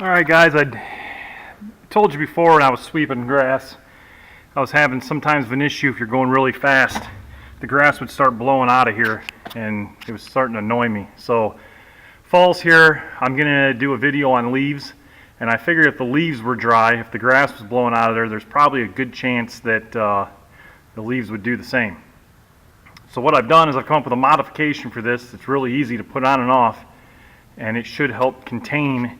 Alright guys, I told you before when I was sweeping grass, I was having sometimes an issue if you're going really fast. The grass would start blowing out of here and it was starting to annoy me. So fall's here, I'm going to do a video on leaves, and I figured if the leaves were dry, if the grass was blowing out of there, there's probably a good chance that the leaves would do the same. So what I've done is I've come up with a modification for this. It's really easy to put on and off, and it should help contain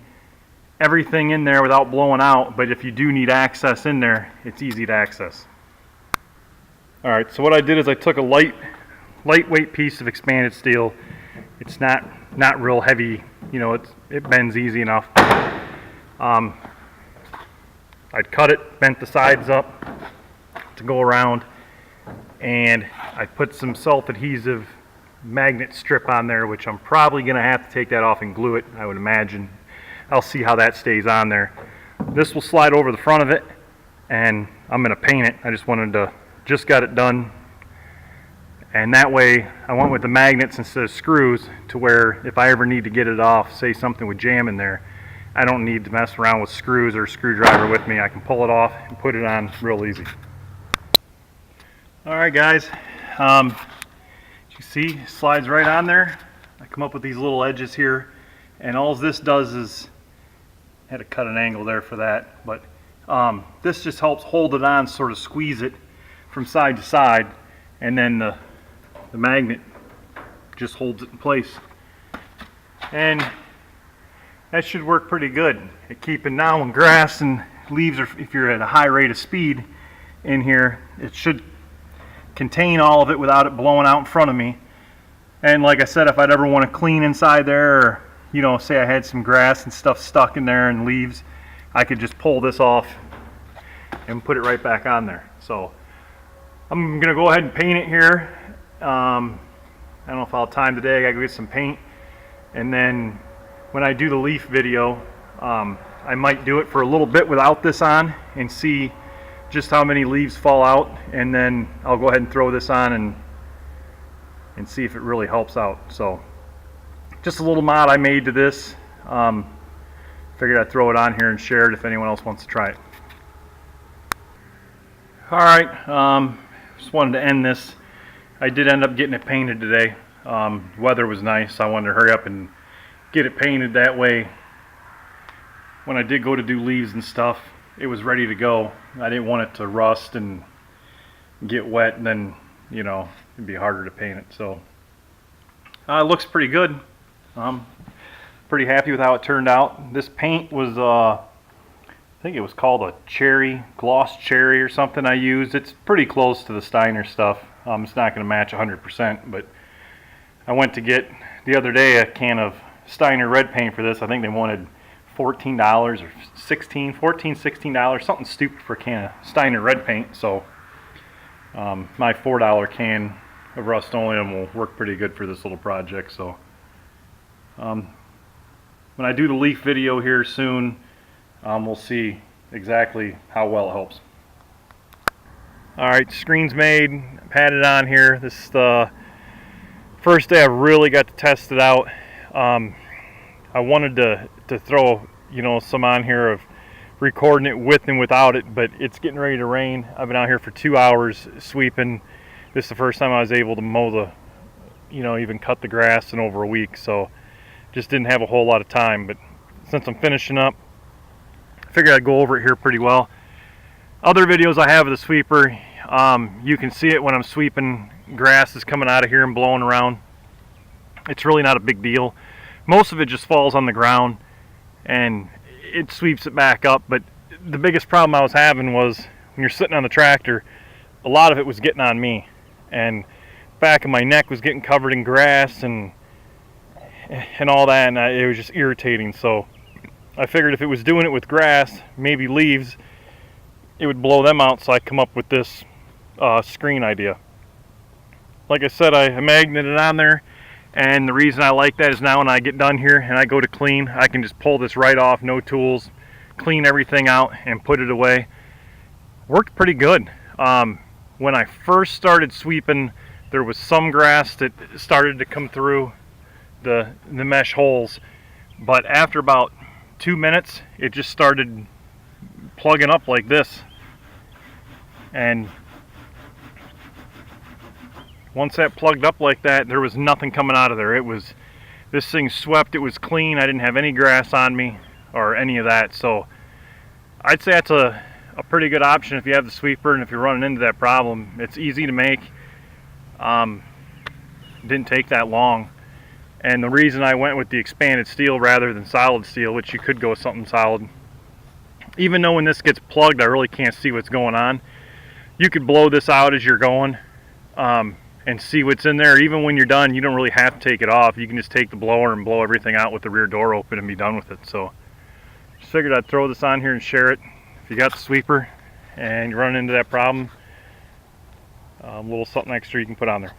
everything in there without blowing out, but if you do need access in there, it's easy to access. Alright, so what I did is I took a lightweight piece of expanded steel. It's not real heavy, you know, it bends easy enough. I'd cut it, bent the sides up to go around, and I put some self-adhesive magnet strip on there, which I'm probably going to have to take that off and glue it, I would imagine. I'll see how that stays on there. This will slide over the front of it, and I'm going to paint it. I just got it done, and that way I went with the magnets instead of screws, to where if I ever need to get it off, say something would jam in there, I don't need to mess around with screws or a screwdriver with me. I can pull it off and put it on real easy. Alright guys, as you see, it slides right on there. I come up with these little edges here, and all this does is, had to cut an angle there for that, but this just helps hold it on, sort of squeeze it from side to side, and then the magnet just holds it in place. And that should work pretty good at keeping now when grass and leaves are, if you're at a high rate of speed in here, it should contain all of it without it blowing out in front of me. And like I said, if I'd ever want to clean inside there, or you know, say I had some grass and stuff stuck in there and leaves, I could just pull this off and put it right back on there. So I'm gonna go ahead and paint it here. I don't know if I'll have time today. I gotta go get some paint, and then when I do the leaf video, I might do it for a little bit without this on and see just how many leaves fall out, and then I'll go ahead and throw this on and see if it really helps out. So just a little mod I made to this. Figured I'd throw it on here and share it if anyone else wants to try it. Alright, just wanted to end this. I did end up getting it painted today. Weather was nice, so I wanted to hurry up and get it painted. That way, when I did go to do leaves and stuff, it was ready to go. I didn't want it to rust and get wet, and then, you know, it'd be harder to paint it. So it looks pretty good. Pretty happy with how it turned out. This paint was, I think it was called a gloss cherry or something I used. It's pretty close to the Steiner stuff. It's not going to match 100%, but I went to get the other day a can of Steiner red paint for this. I think they wanted $14 or $14, $16, something stupid for a can of Steiner red paint. So my $4 can of Rust-Oleum will work pretty good for this little project. So when I do the leaf video here soon, we'll see exactly how well it helps. Alright, screen's made. I've had it on here. This is the first day I really got to test it out. I wanted to throw, you know, some on here of recording it with and without it, but it's getting ready to rain. I've been out here for 2 hours sweeping. This is the first time I was able to mow the, you know, even cut the grass in over a week, so just didn't have a whole lot of time. But since I'm finishing up, I figured I'd go over it here pretty well. Other videos I have of the sweeper, you can see it when I'm sweeping. Grass is coming out of here and blowing around. It's really not a big deal. Most of it just falls on the ground and it sweeps it back up, but the biggest problem I was having was when you're sitting on the tractor, a lot of it was getting on me, and back of my neck was getting covered in grass and all that, and it was just irritating. So I figured if it was doing it with grass, maybe leaves, it would blow them out, so I come up with this screen idea. Like I said, I magneted it on there, and the reason I like that is now when I get done here and I go to clean, I can just pull this right off, no tools, clean everything out and put it away. Worked pretty good. When I first started sweeping, there was some grass that started to come through the mesh holes, but after about 2 minutes, it just started plugging up like this. And once that plugged up like that, there was nothing coming out of there. This thing swept, it was clean. I didn't have any grass on me or any of that. So I'd say that's a pretty good option if you have the sweeper and if you're running into that problem. It's easy to make. Didn't take that long. And the reason I went with the expanded steel rather than solid steel, which you could go with something solid, even though when this gets plugged I really can't see what's going on, you could blow this out as you're going and see what's in there. Even when you're done, you don't really have to take it off. You can just take the blower and blow everything out with the rear door open and be done with it. So just figured I'd throw this on here and share it. If you got the sweeper and you run into that problem, a little something extra you can put on there.